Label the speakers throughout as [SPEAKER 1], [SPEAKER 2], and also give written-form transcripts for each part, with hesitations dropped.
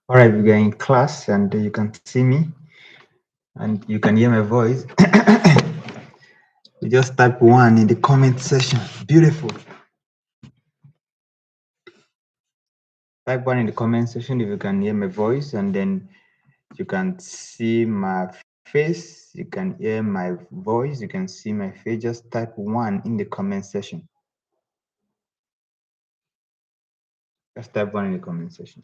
[SPEAKER 1] All right, we are in class and you can see me and you can hear my voice. You just type 1 in the comment section. Beautiful. Type 1 in the comment section if you can hear my voice, and then you can see my face, you can hear my voice, you can see my face. Just type 1 in the comment section. Just type 1 in the comment section.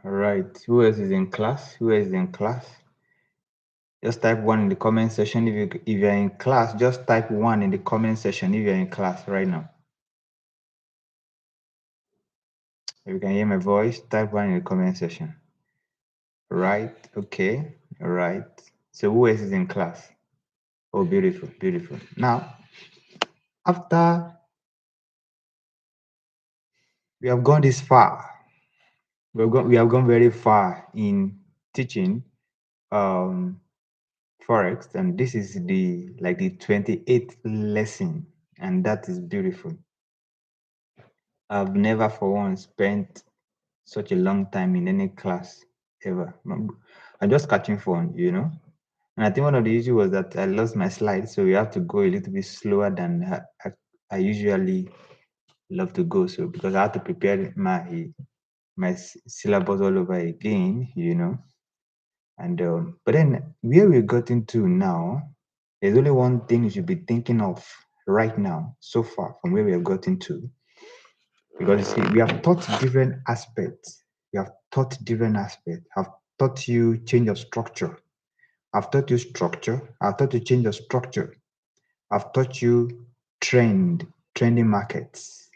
[SPEAKER 1] All right, who else is in class? Who else is in class? Just type 1 in the comment section. If you're in class, just type 1 in the comment section if you're in class right now. If you can hear my voice, type 1 in the comment section. Right, okay, all right. So who else is in class? Oh, beautiful, beautiful. Now, after we have gone this far, we have gone very far in teaching forex, and this is the 28th lesson, and that is beautiful. I've never for once spent such a long time in any class ever. I'm just catching fun, you know. And I think one of the issues was that I lost my slides, so we have to go a little bit slower than I usually love to go. So because I had to prepare my syllabus all over again, you know. And but then where we've gotten to now, there's only one thing you should be thinking of right now, so far from where we have gotten to, because you see, we have taught different aspects. We have taught different aspects. I've taught you change of structure. I've taught you structure. I've taught you change of structure. I've taught you trending markets,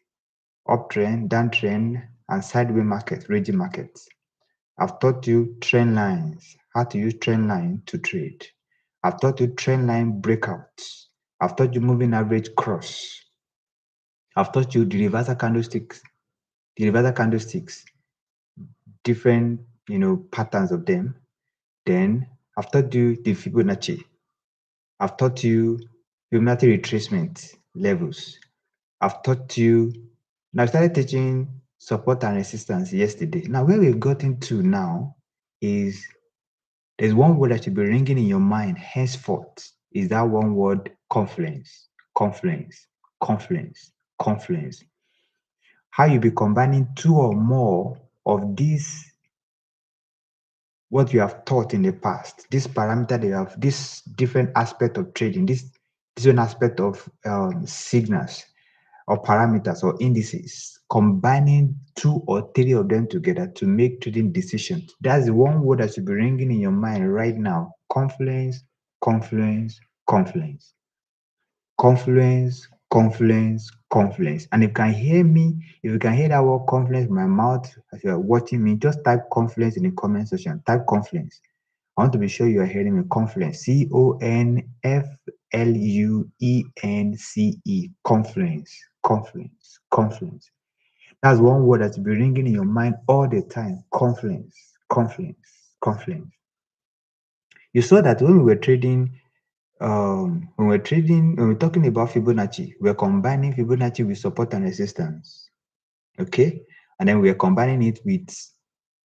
[SPEAKER 1] uptrend, downtrend, and sideways markets, ranging markets. I've taught you trend lines, how to use trend line to trade. I've taught you trend line breakouts. I've taught you moving average cross. I've taught you the reversal candlesticks, different patterns of them. Then I've taught you the Fibonacci. I've taught you Fibonacci retracement levels. I've taught you. Now I started teaching support and resistance yesterday. Now where we've gotten to now is there's one word that should be ringing in your mind henceforth. Is that one word confluence, confluence, confluence, confluence. How you be combining two or more of these, what you have taught in the past, this parameter they have, this different aspect of trading, this different aspect of signals or parameters or indices, combining two or three of them together to make trading decisions. That's the one word that should be ringing in your mind right now. Confluence, confluence, confluence. Confluence, confluence, confluence. And if you can hear me, if you can hear that word confluence in my mouth as you are watching me, just type confluence in the comment section. Type confluence. I want to be sure you are hearing me. Confluence. Confluence. Confluence. Confluence. Confluence. That's one word that will be ringing in your mind all the time. Confluence. Confluence. Confluence. You saw that when we were trading, when we're talking about Fibonacci, we're combining Fibonacci with support and resistance. Okay? And then we are combining it with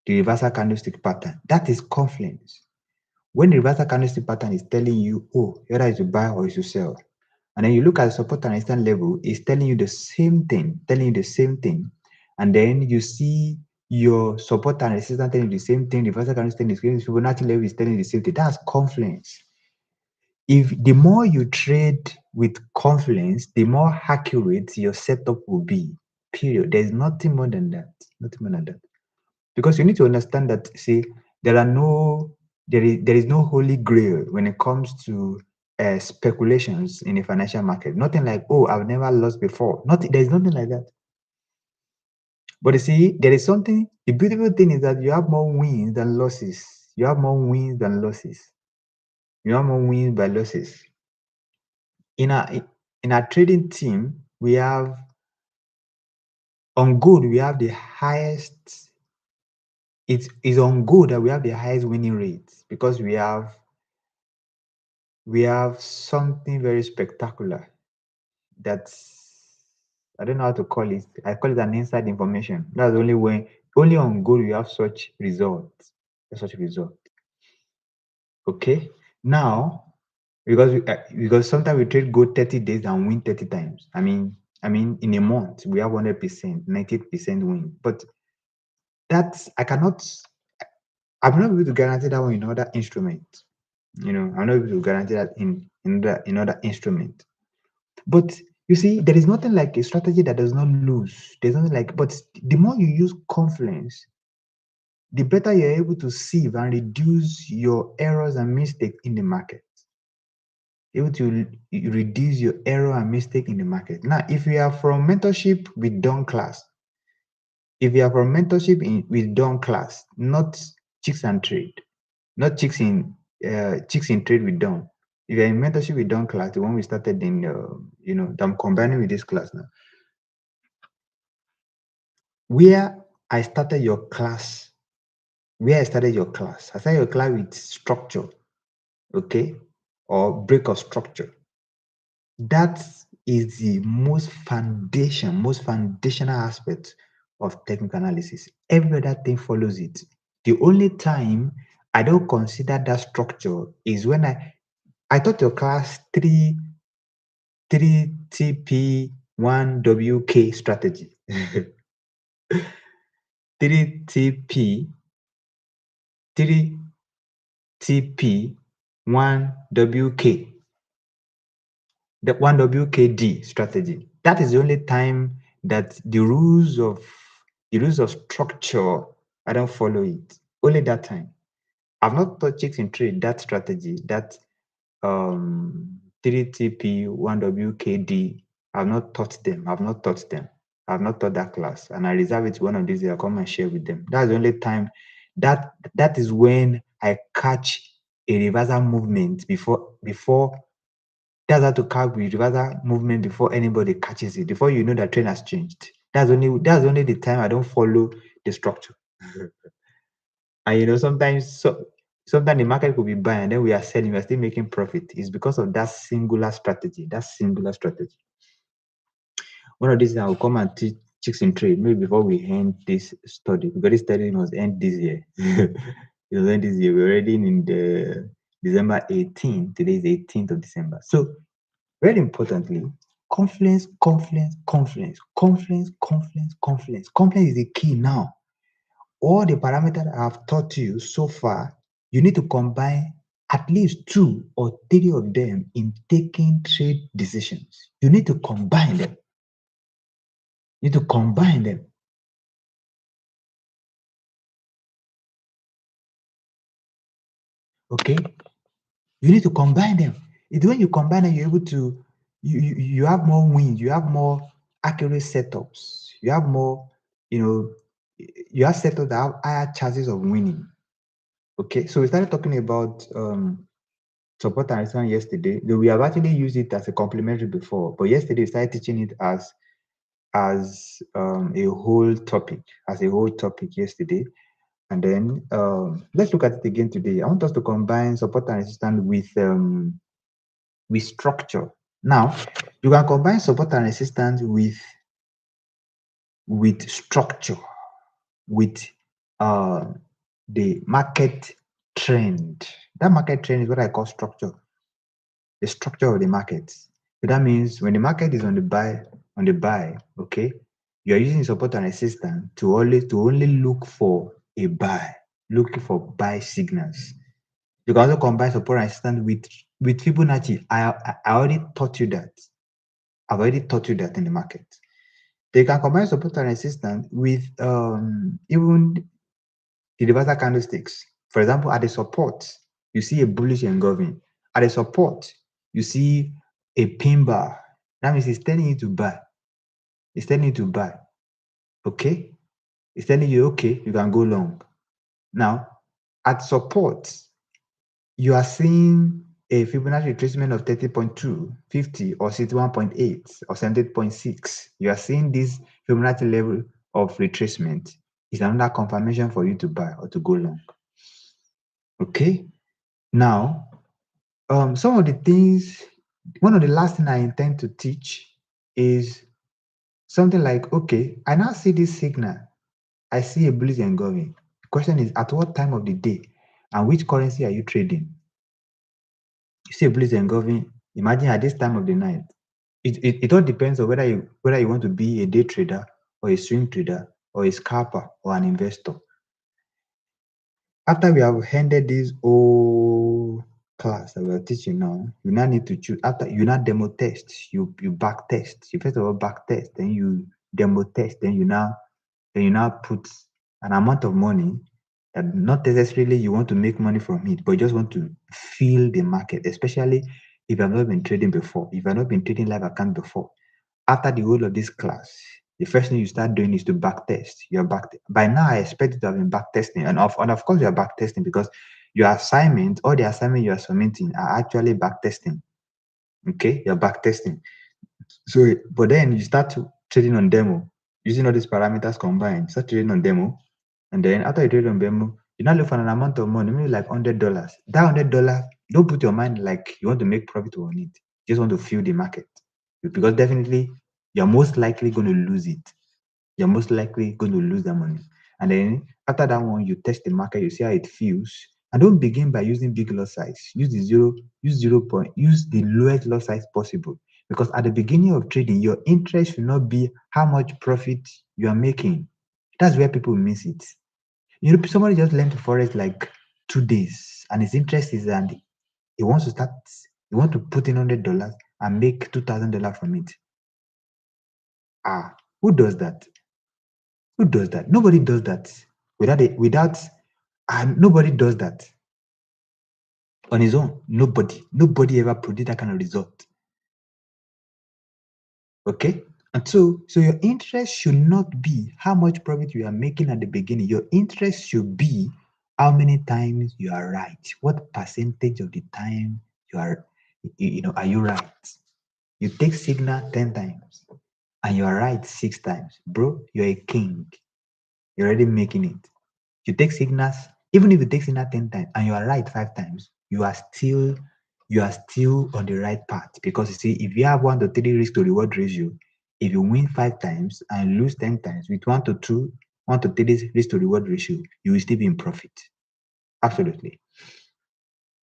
[SPEAKER 1] the reversal candlestick pattern. That is confluence. When the reversal candlestick pattern is telling you, oh, whether it's to buy or it's to sell, and then you look at the support and resistance level, it's telling you the same thing, and then you see your support and resistance telling you the same thing, the reversal candlestick is telling you Fibonacci level is telling you the same thing. That's confluence. If the more you trade with confluence, the more accurate your setup will be. Period. There's nothing more than that. Nothing more than that. Because you need to understand that, see, there is no holy grail when it comes to speculations in the financial market. Nothing like, oh, I've never lost before. Nothing. There's nothing like that. But you see, there is something. The beautiful thing is that you have more wins than losses. You have more wins than losses. You have more wins by losses. In our trading team, we have on gold. We have the highest. It's on gold that we have the highest winning rates because we have something very spectacular that's, I don't know how to call it. I call it an inside information. That's only on gold we have such results. Such result. Okay. Now, because sometimes we trade gold 30 days and win 30 times. I mean, in a month we have 100%, 90% win. But that's I'm not able to guarantee that one in other instruments. I'm not able to guarantee that in other instrument. But you see, there is nothing like a strategy that does not lose. There's nothing like, but the more you use confluence, the better you're able to sieve and reduce your errors and mistakes in the market. Able to reduce your error and mistake in the market. Now, if you are from mentorship with Dawn class, with Dawn class, not Chics and Trade, not Chics in Trade with Dawn. If you're in mentorship with Dawn class, the one we started in, that I'm combining with this class now, where I started your class, I started your class with structure, okay, or break of structure. That is the most foundational aspect of technical analysis. Every other thing follows it. The only time I don't consider that structure is when I taught your class 3TP1WK strategy. 3TP 3TP1WK, the 1WKD strategy. That is the only time that the rules of structure, I don't follow it. Only that time. I've not taught Chics in Trade that strategy, that 3TP1WKD. I've not taught them. I've not taught that class, and I reserve it one of these days. I'll come and share with them. That's the only time. That is when I catch a reversal movement before. That's how to catch the reversal movement before anybody catches it. Before you know that trend has changed. That's only the time I don't follow the structure. And sometimes the market could be buying and then we are selling, we are still making profit. It's because of that singular strategy. One of these days I will come and teach Chics in Trade, maybe before we end this study, because this study must end this year. It will end this year. We're already in the December 18th. Today is 18th of December. So very importantly, confluence. Confluence is the key now. All the parameters I have taught you so far, you need to combine at least 2 or 3 of them in taking trade decisions. You need to combine them. Okay? You need to combine them. It's when you combine them, you're able to you have more wins, you have more accurate setups, you have more, you know, you have setups that have higher chances of winning. Okay, so we started talking about support and resistance yesterday. Though we have actually used it as a complementary before, but yesterday we started teaching it as a whole topic, yesterday. And then let's look at it again today. I want us to combine support and resistance with structure. Now, you can combine support and resistance with structure, with uh, the market trend. That market trend is what I call structure, the structure of the market. So that means when the market is on the buy, okay, you are using support and resistance to only look for a buy, looking for buy signals. You can also combine support and resistance with Fibonacci. I already taught you that. I've already taught you that in the market. They can combine support and resistance with even the reversal candlesticks. For example, at the support, you see a bullish engulfing. At the support, you see a pin bar. That means it's telling you to buy. It's telling you to buy. Okay? It's telling you, okay, you can go long. Now, at support, you are seeing a Fibonacci retracement of 30.2, 50, or 61.8, or 78.6. You are seeing this Fibonacci level of retracement. Is another confirmation for you to buy or to go long. Okay? Now, some of the things, one of the last thing I intend to teach is something like, okay, I now see this signal. I see a bullish engulfing. The question is, at what time of the day and which currency are you trading? You see a bullish engulfing, imagine at this time of the night. It all depends on whether you want to be a day trader or a swing trader or a scalper or an investor. After we have ended this whole class that we're teaching now, you now need to choose. After you now demo test, you back test. You first of all back test, then you demo test, then you now put an amount of money that not necessarily you want to make money from it, but you just want to feel the market, especially if you have not been trading before, if you have not been trading live account before. After the whole of this class, the first thing you start doing is to back test. You're back by now. I expect you to have been back testing, and of course you are back testing because your assignment, all the assignment you are submitting are actually back testing. Okay, you're back testing. So, but then you start trading on demo using all these parameters combined. Start trading on demo, and then after you trade on demo, you now look for an amount of money, maybe like $100. That $100, don't put your mind like you want to make profit on it. You just want to feel the market because definitely you're most likely going to lose it. You're most likely going to lose that money. And then after that one, you test the market, you see how it feels. And don't begin by using big lot size. Use the lowest lot size possible. Because at the beginning of trading, your interest should not be how much profit you are making. That's where people miss it. You know, somebody just learned to forex like 2 days, and his interest is and he wants to start. He want to put in $100 and make $2,000 from it. Who does that? Who does that? Nobody does that. Nobody does that on his own. Nobody ever produced that kind of result. Okay? And so your interest should not be how much profit you are making at the beginning. Your interest should be how many times you are right. What percentage of the time are you right? You take signal 10 times and you are right 6 times. Bro, you're a king. You're already making it. You take signals, even if you take signal 10 times and you are right 5 times, you are still on the right path. Because you see, if you have 1 to 3 risk to reward ratio, if you win 5 times and lose 10 times with 1 to 2, 1 to 3 risk to reward ratio, you will still be in profit. Absolutely.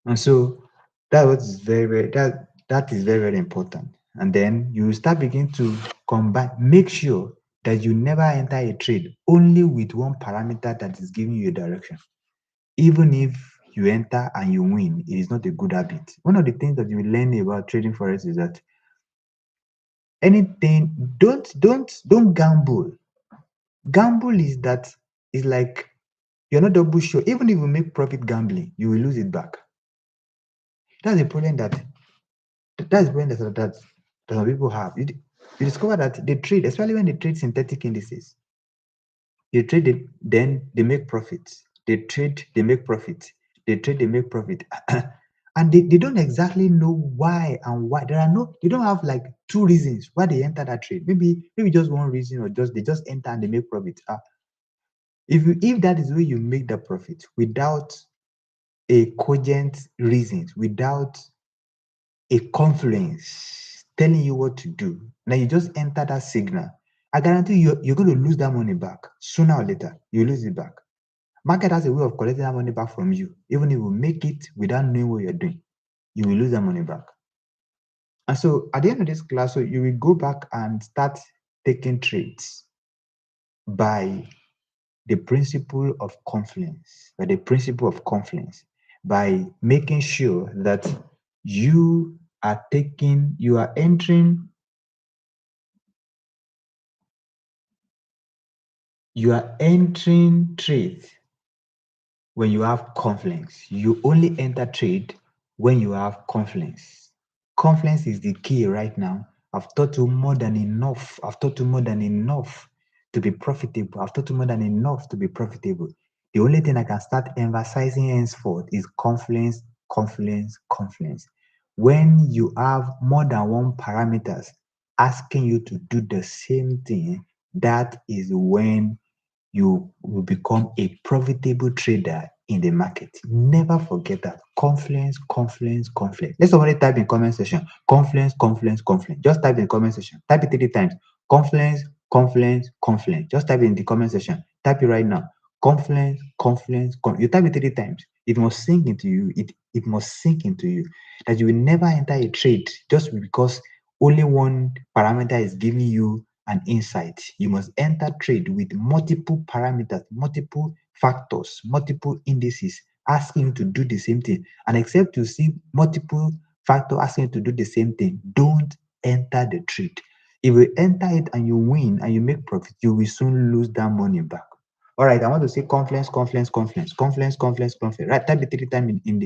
[SPEAKER 1] And so that is very, very important. And then you start begin to combine, make sure that you never enter a trade only with one parameter that is giving you a direction. Even if you enter and you win, it is not a good habit. One of the things that you will learn about trading forex is that don't gamble. Gamble is like you're not double sure. Even if you make profit gambling, you will lose it back. That's the problem that Some people have. You discover that they trade, especially when they trade synthetic indices. They trade it, then they make profits. They trade, they make profit. They trade, they make profit. And they don't exactly know why and why. There are no, they don't have like two reasons why they enter that trade. Maybe just one reason, or just they just enter and they make profit. If that is where you make the profit without a cogent reason, without a confluence telling you what to do, now you just enter that signal. I guarantee you're going to lose that money back sooner or later. You lose it back. Market has a way of collecting that money back from you. Even if you make it without knowing what you're doing, you will lose that money back. And so at the end of this class, so you will go back and start taking trades by the principle of confluence, by the principle of confluence, by making sure that you are entering, trades when you have confluence. You only enter trade when you have confluence. Confluence is the key right now. I've taught you more than enough. I've taught you more than enough to be profitable. I've taught you more than enough to be profitable. The only thing I can start emphasizing henceforth is confluence, confluence, confluence. When you have more than one parameters asking you to do the same thing, that is when you will become a profitable trader in the market. Never forget that. Confluence, confluence, confluence. Let somebody type in comment section. Confluence, confluence, confluence. Just type in the comment section. Type it 3 times. Confluence, confluence, confluence. Just type it in the comment section. Type it right now. Confluence, confluence, You type it 3 times. It must sink into you. It must sink into you that you will never enter a trade just because only one parameter is giving you an insight. You must enter trade with multiple parameters, multiple factors, multiple indices asking you to do the same thing. And except you see multiple factors asking you to do the same thing, don't enter the trade. If you enter it and you win and you make profit, you will soon lose that money back. All right, I want to say confluence, confluence, confluence, confluence, confluence, confluence. Right, type it 3 times in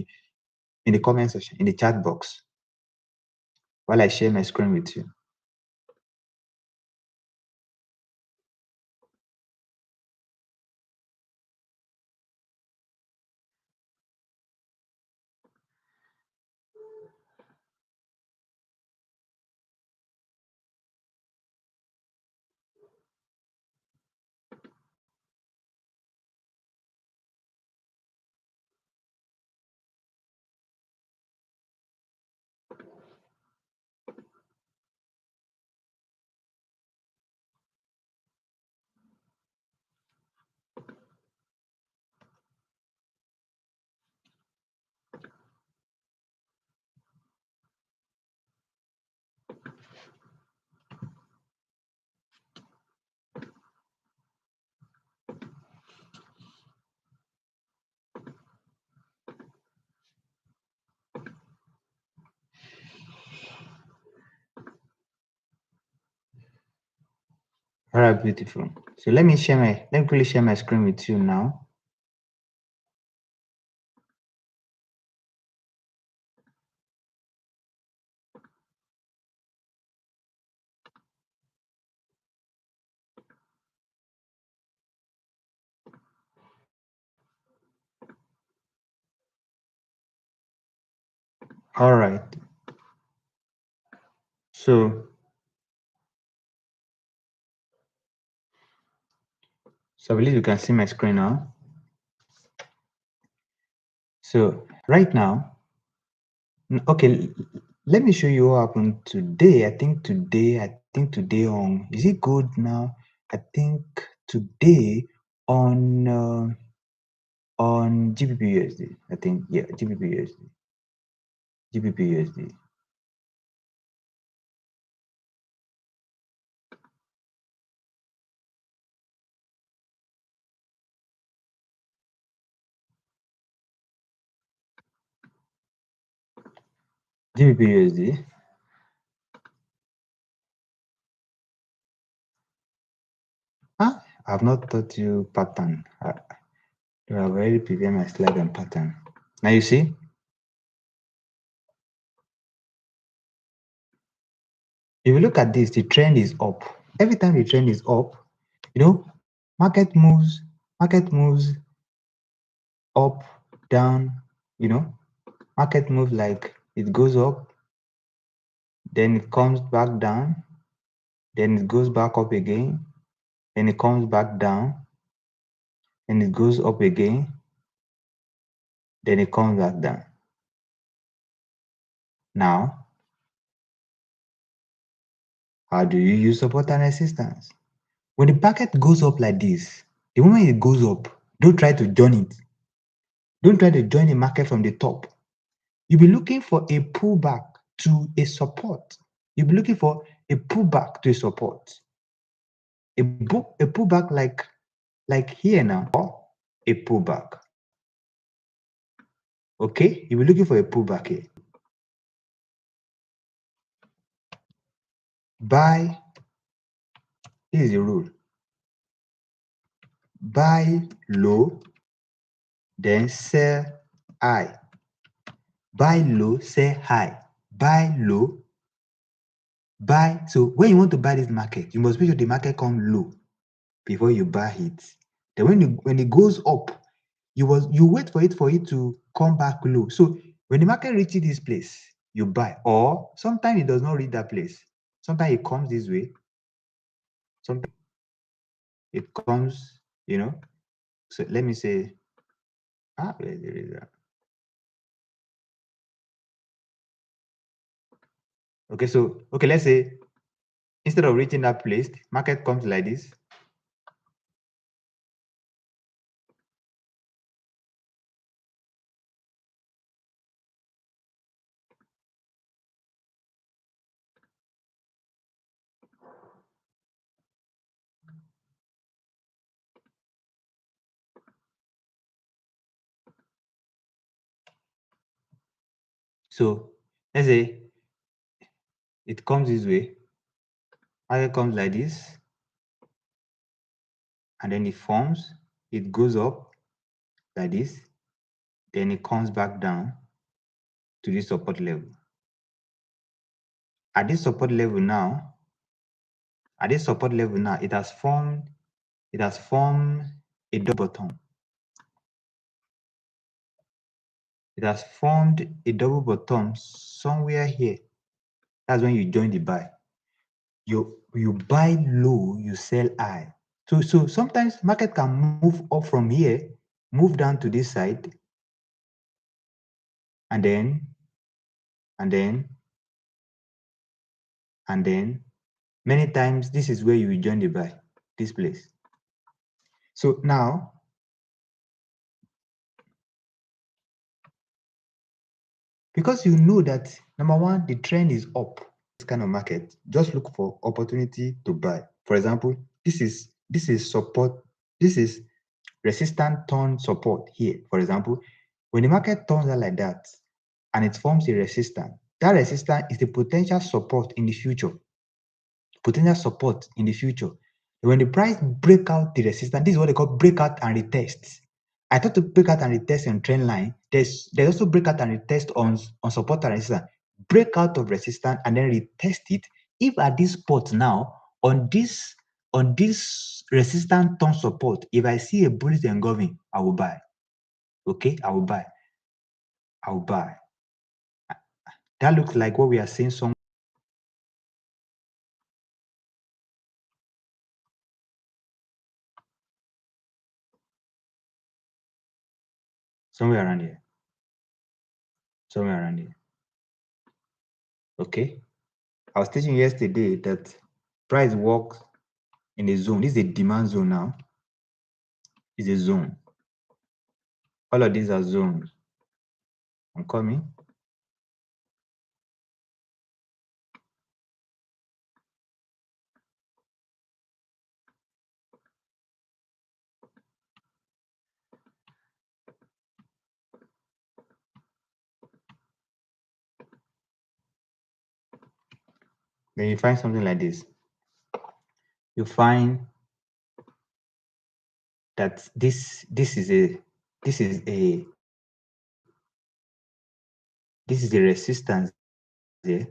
[SPEAKER 1] the comment section, in the chat box, while I share my screen with you. All right, beautiful. So let me quickly share my screen with you now. All right. So I believe you can see my screen now. So right now, okay, let me show you what happened today. I think today is it good now? I think today on GBP USD. I think, yeah, GBP USD. GBP USD. GBP USD. I've not taught you pattern. I have already prepared my slide on pattern. Now you see? If you look at this, the trend is up. Every time the trend is up, you know, market moves up, down, you know, market moves like it goes up, then it comes back down, then it goes back up again, then it comes back down, then it goes up again, then it comes back down. Now, how do you use support and resistance? When the market goes up like this, the moment it goes up, don't try to join it. Don't try to join the market from the top. You'll be looking for a pullback to a support. You'll be looking for a pullback to a support. A pullback like here now, or a pullback. Okay? You'll be looking for a pullback here. Buy, this is the rule. Buy low, then sell high. Buy low, sell high. Buy low, buy. So when you want to buy this market, you must make sure the market comes low before you buy it. Then when it goes up, you wait for it to come back low. So when the market reaches this place, you buy. Or sometimes it does not reach that place. Sometimes it comes this way. Sometimes it comes, So let me say, where is that? Okay, so let's say instead of reaching that place, market comes like this. So let's say it comes this way, market comes like this, and then it forms, it goes up like this, then it comes back down to this support level. At this support level now, it has formed a double bottom. It has formed a double bottom somewhere here. That's when you join the buy. You buy low, you sell high. So sometimes market can move up from here, move down to this side, and then many times this is where you will join the buy, this place. So now, because you know that number one, the trend is up, this kind of market, just look for opportunity to buy. For example, this is support, this is resistance turn support here. For example, when the market turns out like that and it forms a resistance, that resistance is the potential support in the future. Potential support in the future. When the price break out the resistance, this is what they call breakout and retest. I thought to breakout and retest on trend line. There's also breakout and retest on support and resistance. Breakout of resistance and then retest it. If at this spot now on this resistance turn support, if I see a bullish engulfing, I will buy. Okay, I will buy. I will buy. That looks like what we are seeing somewhere around here. Somewhere around here. Okay. I was teaching yesterday that price works in a zone. This is a demand zone now. It's a zone. All of these are zones. I'm coming. Then you find something like this. You find that this is a resistance here.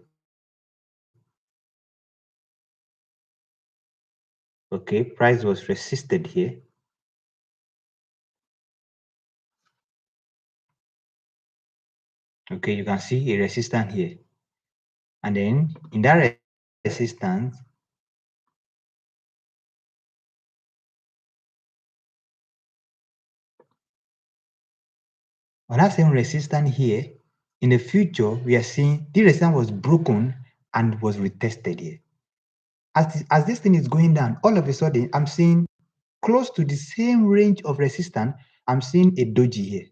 [SPEAKER 1] Okay, price was resisted here. Okay, you can see a resistance here. And then in that resistance, on that same resistance here, in the future, we are seeing the resistance was broken and was retested here. As this thing is going down, all of a sudden, I'm seeing close to the same range of resistance. I'm seeing a doji here.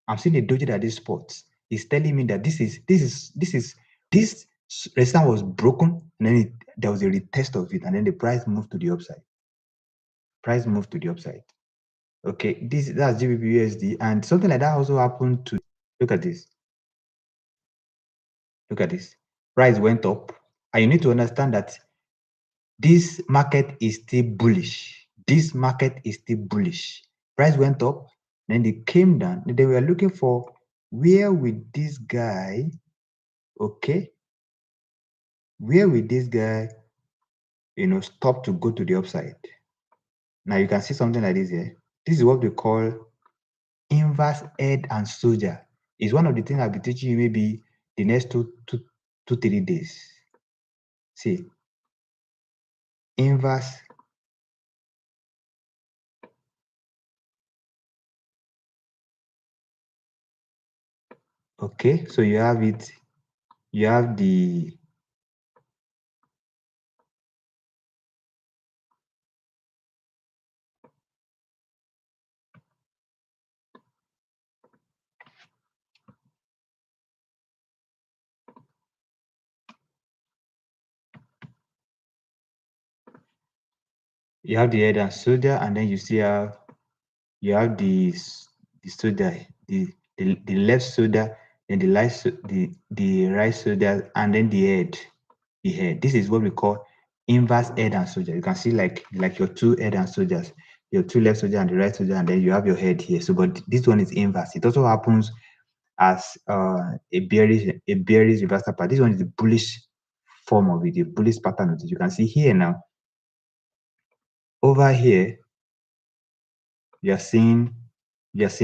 [SPEAKER 1] I'm seeing a doji at this spot. It's telling me that this resistance was broken, and then there was a retest of it, and then the price moved to the upside. Price moved to the upside. Okay, that's GBP and something like that also happened to. Look at this. Look at this. Price went up, and you need to understand that this market is still bullish. This market is still bullish. Price went up, then they came down. They were looking for where will this guy, okay, where will this guy, stop to go to the upside. Now you can see something like this here. This is what we call inverse head and shoulder. It's one of the things I'll be teaching you maybe the next 3 days. See, inverse. Okay, so you have it. You have the head and shoulder, and then you see how you have the shoulder, the left shoulder, then the right shoulder, and then the head. The head. This is what we call inverse head and shoulder. You can see like your two head and shoulders, your two left shoulder and the right shoulder, and then you have your head here. So, but this one is inverse. It also happens as a bearish reversal pattern. This one is the bullish form of it, the bullish pattern of it. You can see here now. Over here, you're seeing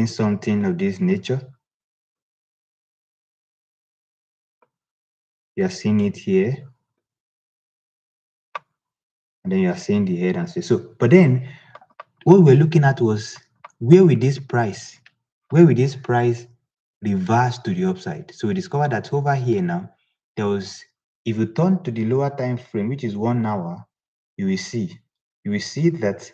[SPEAKER 1] something of this nature. You're seeing it here, and then you're seeing the head and so. But then what we're looking at was where will this price reverse to the upside. So we discovered that over here now, there was, if you turn to the lower time frame, which is 1 hour, you will see that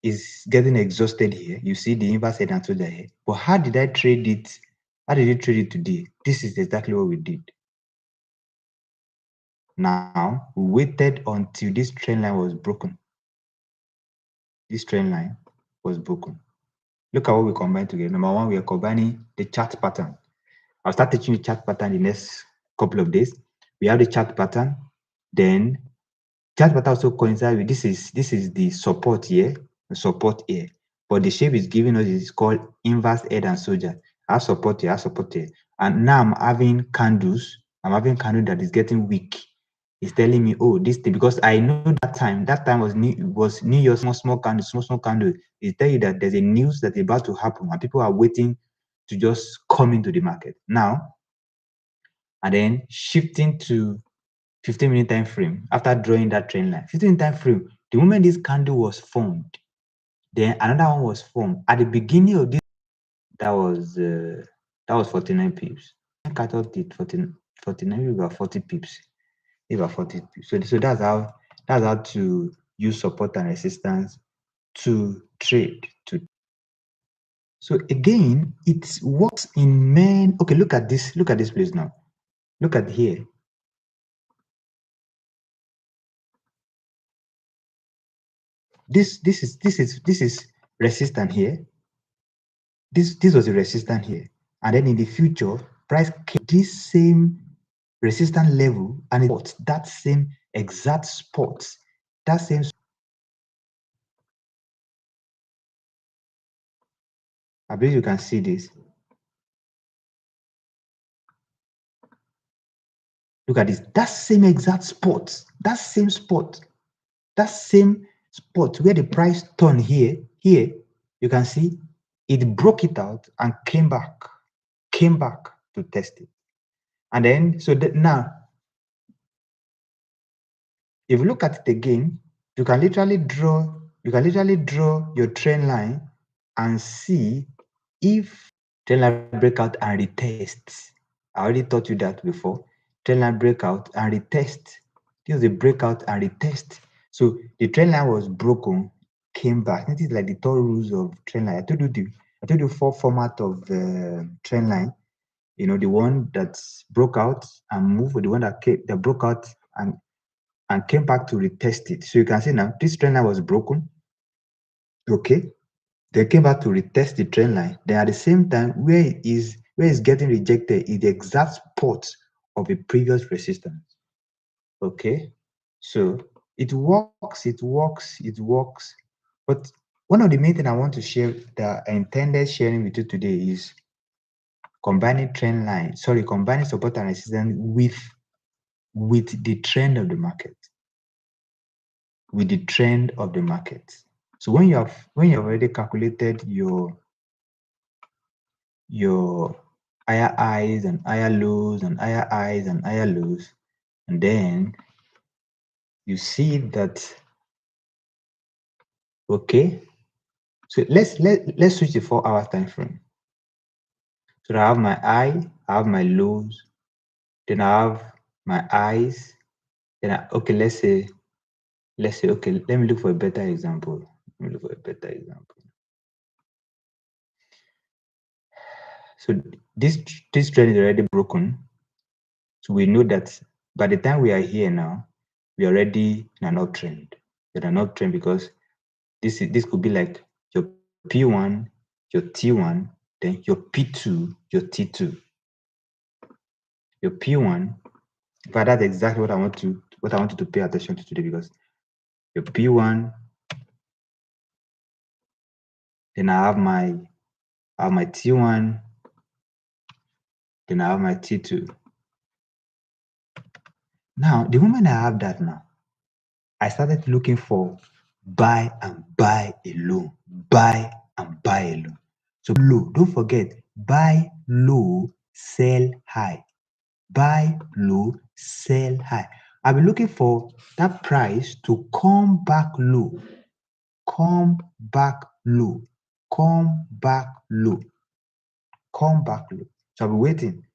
[SPEAKER 1] is getting exhausted here. You see the inverse head and shoulder here. But how did I trade it? How did you trade it today? This is exactly what we did. Now we waited until this trend line was broken. This trend line was broken. Look at what we combined together. Number one, we are combining the chart pattern. I'll start teaching you chart pattern in the next couple of days. We have the chart pattern. Then chart pattern also coincides with this is the support here, the support here. But the shape is giving us is called inverse head and shoulder. I have support here, I have support here. And now I'm having candles. I'm having candle that is getting weak. It's telling me, oh, this thing, because I know that time was New Year, small candle. It tell you that there's a news that's about to happen and people are waiting to just come into the market. Now, and then shifting to 15-minute time frame after drawing that trend line. 15-minute time frame, the moment this candle was formed, then another one was formed. At the beginning of this, that was 49 pips. I cut out it 49 about 40 pips. About 40 pips. So that's how to use support and resistance to trade. So again, it works in men. Okay, look at this place now. Look at here. This is resistance here. This was a resistance here, and then in the future, price came this same resistance level and it that same exact spot, that same. I believe you can see this. Look at this. That same exact spot. That same spot. that same spot where the price turned here, you can see it broke it out and came back to test it. And then, so that now, if you look at it again, you can literally draw your trend line and see if trend line breakout and retest. I already taught you that before. Trend line breakout and retest. This is a breakout and retest. So the trend line was broken, came back. This is like the third rules of trend line. I told you four format of trend line. You know, the one that broke out and moved, or the one that broke out and came back to retest it. So you can see now this trend line was broken. Okay. They came back to retest the trend line. Then at the same time, where it's getting rejected is the exact spot of a previous resistance. Okay. So it works. But one of the main things I want to share that I intended sharing with you today is combining support and resistance with the trend of the market. With the trend of the market. So when you've already calculated your higher highs and higher lows and higher highs and higher lows, and then you see that okay. So let's switch to 4 hour time frame. So I have my high, I have my lows, then I have my highs, then okay, let's say okay, let me look for a better example. Let me look for a better example. So this trend is already broken. So we know that by the time we are here now, we are already in an uptrend. In an uptrend because this could be like your P1, your T1, then your P2, your T2. Your P1, but that's exactly what I want you to pay attention to today because your P1, then I have my T1, then I have my T2. Now, the moment I have that now, I started looking for buy and buy alone. Buy and buy alone. So low, don't forget, buy low, sell high. Buy low, sell high. I'll be looking for that price to come back low. Come back low. Come back low. Come back low. So I'll be waiting.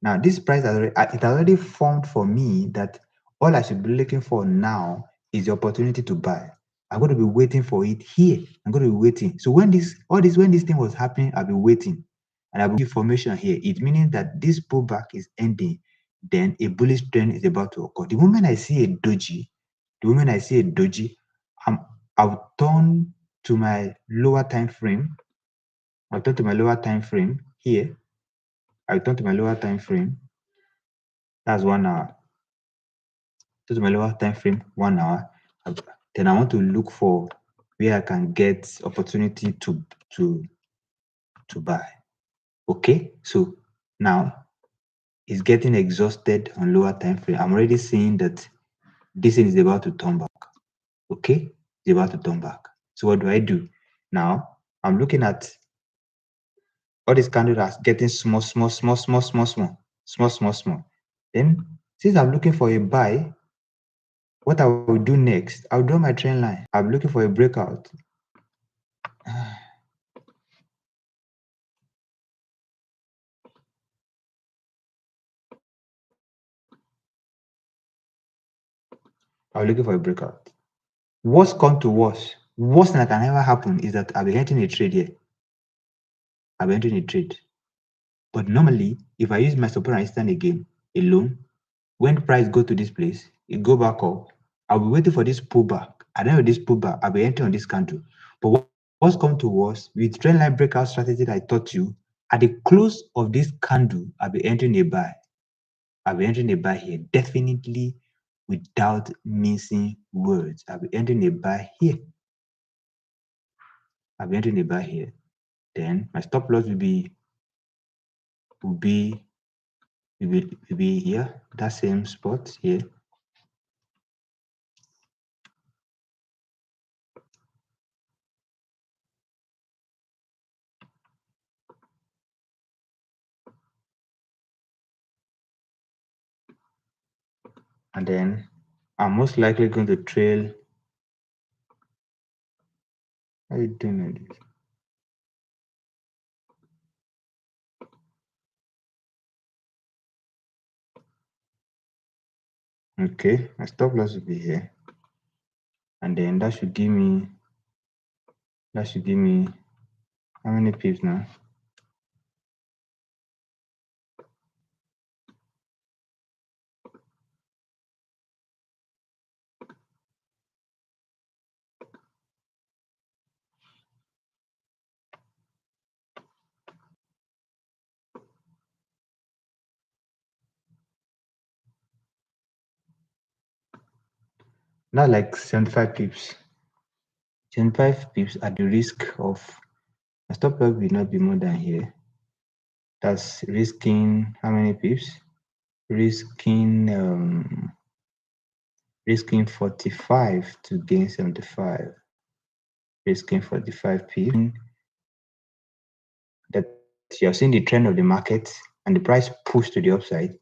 [SPEAKER 1] Now, this price it already formed for me that all I should be looking for now is the opportunity to buy. I'm going to be waiting for it here. I'm going to be waiting. So when this thing was happening, I'll be waiting, and I'll be information here. It meaning that this pullback is ending, then a bullish trend is about to occur. The moment I see a doji, I'll turn to my lower time frame. I'll turn to my lower time frame here. I'll turn to my lower time frame. That's 1 hour. To my lower time frame, 1 hour. Then I want to look for where I can get opportunity to buy. Okay, so now it's getting exhausted on lower time frame. I'm already seeing that this thing is about to turn back. Okay, it's about to turn back. So what do? Now I'm looking at all these candles are getting small. Then since I'm looking for a buy, what I will do next, I'll draw my trend line. I'm looking for a breakout. I'm looking for a breakout. Worst come to worst that can ever happen is that I'll be entering a trade here. I'll be entering a trade. But normally, if I use my support and resistance again alone, when price go to this place, it go back up. I'll be waiting for this pullback. At the end of this pullback, I'll be entering on this candle. But what's come to worst with trend line breakout strategy that I taught you, at the close of this candle, I'll be entering a buy. I'll be entering a buy here, definitely without mincing words. I'll be entering a buy here. I'll be entering a buy here. Then my stop loss will be here, that same spot here. and then I'm most likely going to trail. How are you doing on this? Okay, my stop loss will be here, and then that should give me how many pips now? Not like 75 pips. 75 pips at the risk of my stop loss will not be more than here. That's risking how many pips? Risking 45 to gain 75. Risking 45 pips. That you're seeing the trend of the market and the price push to the upside.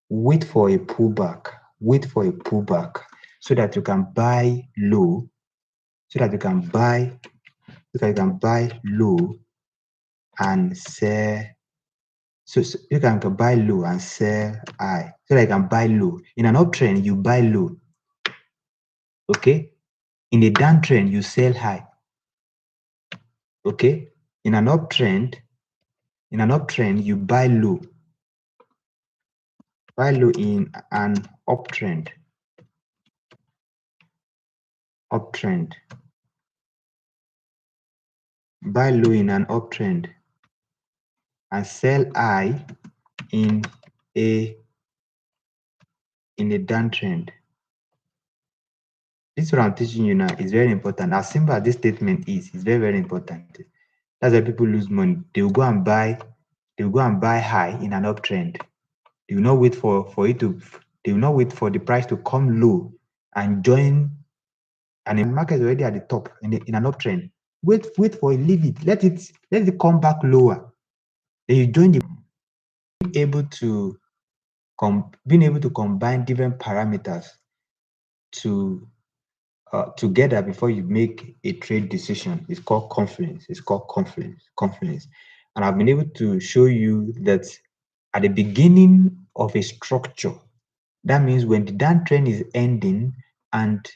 [SPEAKER 1] Wait for a pullback. Wait for a pullback so that you can buy low. So that you can buy. So that you can buy low and sell. So you can buy low and sell high. So that you can buy low. In an uptrend, you buy low. Okay. In a downtrend, you sell high. Okay. In an uptrend, you buy low. Buy low in an uptrend. Uptrend. Buy low in an uptrend and sell high in a downtrend. This is what I'm teaching you now is very important. As simple as this statement is, it's very, very important. That's why people lose money. They will go and buy high in an uptrend. They will not wait for it to they will not wait for the price to come low and join, and the market is already at the top in an uptrend. Wait for it, leave it, let it come back lower. Then you join the able to being able to combine different parameters to together before you make a trade decision is called confluence. It's called confluence. And I've been able to show you that at the beginning of a structure, that means when the downtrend is ending and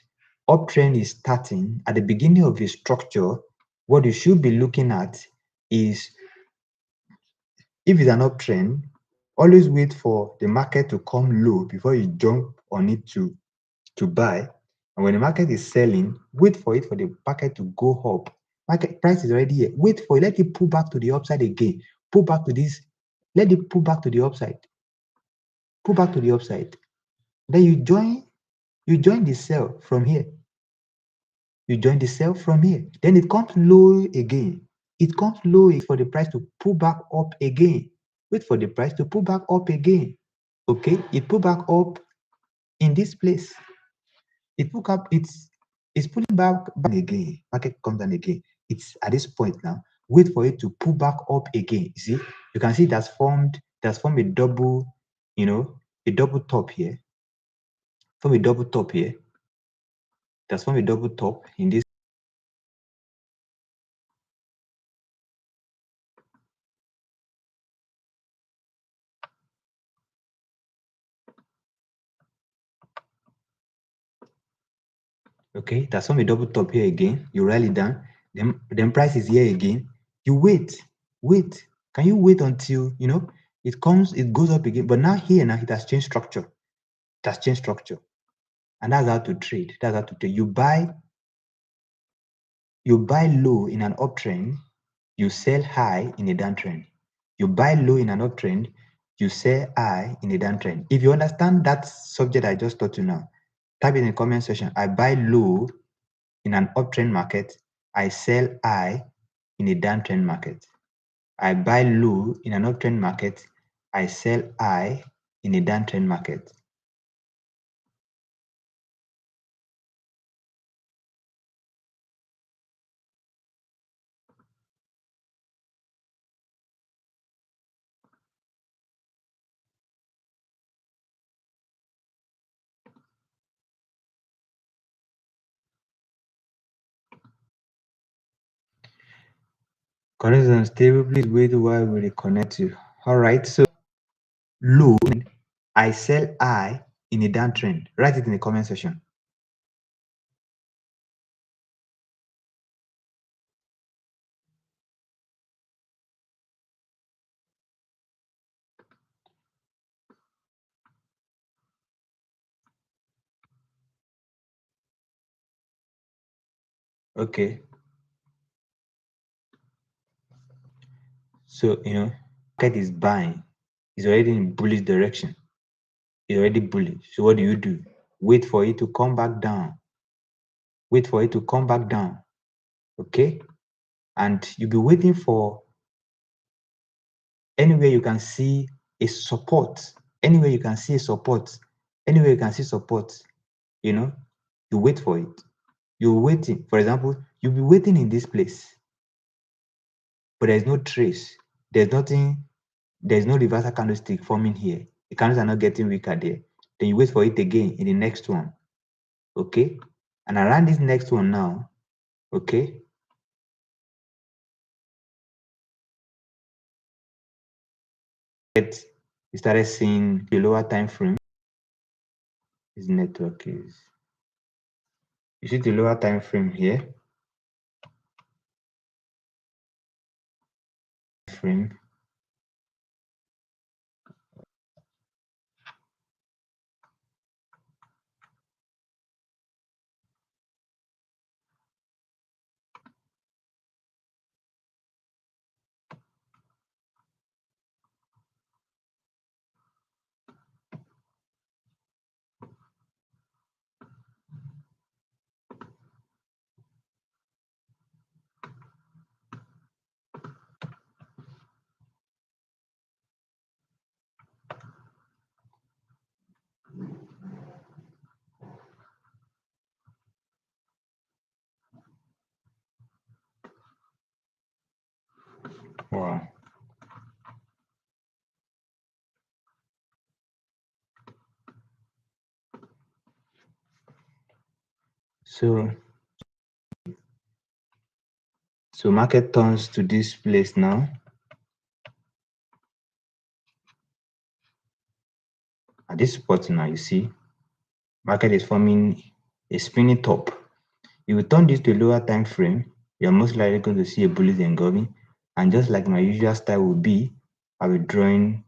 [SPEAKER 1] uptrend is starting, at the beginning of a structure, what you should be looking at is, if it's an uptrend, always wait for the market to come low before you jump on it to buy. And when the market is selling, wait for it for the market to go up. Market price is already here. Wait for it, let it pull back to the upside again. Pull back to this, let it pull back to the upside. Pull back to the upside. Then you join the sell from here. You join the sell from here. Then it comes low again. It comes low for the price to pull back up again. Wait for the price to pull back up again. Okay, it pull back up in this place. It pull up, it's pulling back again. Market comes down again. It's at this point now. Wait for it to pull back up again. You see, you can see that's formed a double, a double top here. Form a double top here. That's formed a double top in this. Okay, that's from a double top here again. You rally down, then price is here again. You wait. Can you wait until it comes, it goes up again? But now here, now it has changed structure. It has changed structure, and that's how to trade. That's how to trade. You buy low in an uptrend, you sell high in a downtrend. You buy low in an uptrend, you sell high in a downtrend. If you understand that subject I just taught you now, type it in the comment section. I buy low in an uptrend market, I sell high in a downtrend market. I buy low in an uptrend market, I sell high in a downtrend market. Connect is unstable. Please wait while we reconnect you. All right. So low, I sell I in a downtrend. Write it in the comment section. Okay. So market is buying. It's already in bullish direction. It's already bullish. So what do? Wait for it to come back down. Wait for it to come back down. Okay? And you'll be waiting for anywhere you can see a support. Anywhere you can see a support. Anywhere you can see support, you wait for it. You're waiting. For example, you'll be waiting in this place, but there's no trace. There's nothing, there's no reversal candlestick forming here. The candles are not getting weaker there. Then you wait for it again in the next one. Okay? And around this next one now, okay? You started seeing the lower time frame. This network is, you see the lower time frame here. Frame. Wow. So market turns to this place now. At this spot now, you see, market is forming a spinning top. If you turn this to a lower time frame, you're most likely going to see a bullish engulfing. And just like my usual style would be, I will drawing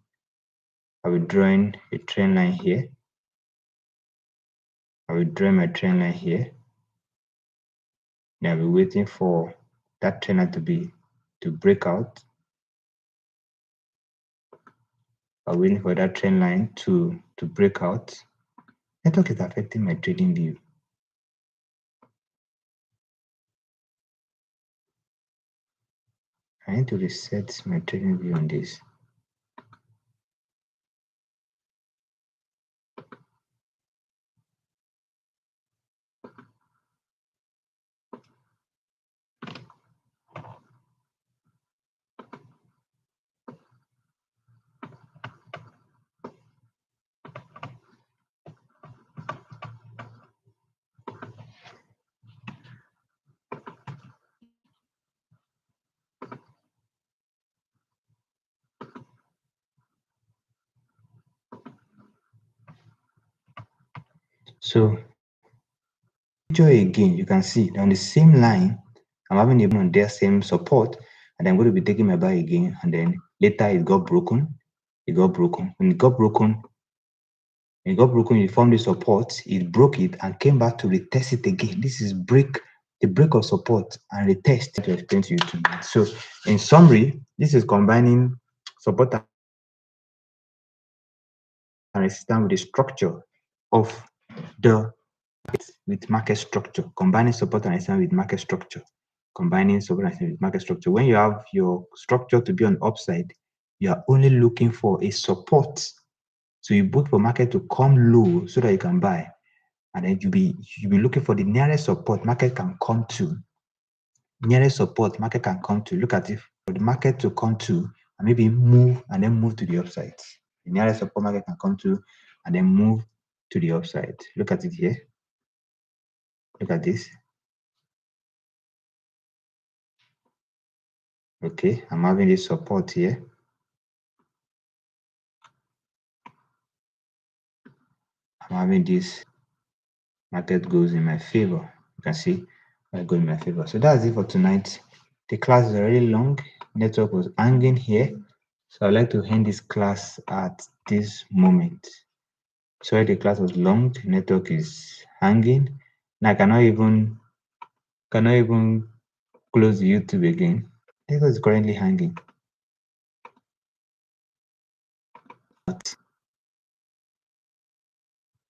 [SPEAKER 1] a trend line here. I will draw my trend line here. Then I'll be waiting for that trend line to break out. I'm waiting for that trend line to break out. Network is affecting my trading view. I need to reset my trading view on this. So again, you can see on the same line, I'm having a on their same support, and I'm going to be taking my buy again, and then later it got broken. It got broken. When it got broken, it formed the support, it broke it and came back to retest it again. This is the break of support and retest to explain to you tonight. So in summary, this is combining support and resistance with the structure of the with market structure, combining support and resistance with market structure, combining support and resistance with market structure. When you have your structure to be on upside, you are only looking for a support. So you wait for market to come low so that you can buy, and then you'll be looking for the nearest support market can come to. Nearest support market can come to. Look at it for the market to come to and maybe move and then move to the upside. The nearest support market can come to and then move to the upside. Look at it here. Look at this. Okay, I'm having this support here. I'm having this market goes in my favor. You can see I go in my favor. So that's it for tonight. The class is already long. Network was hanging here. So I'd like to end this class at this moment. Sorry, the class was long. Network is hanging. Now I cannot even close YouTube again. Network is currently hanging.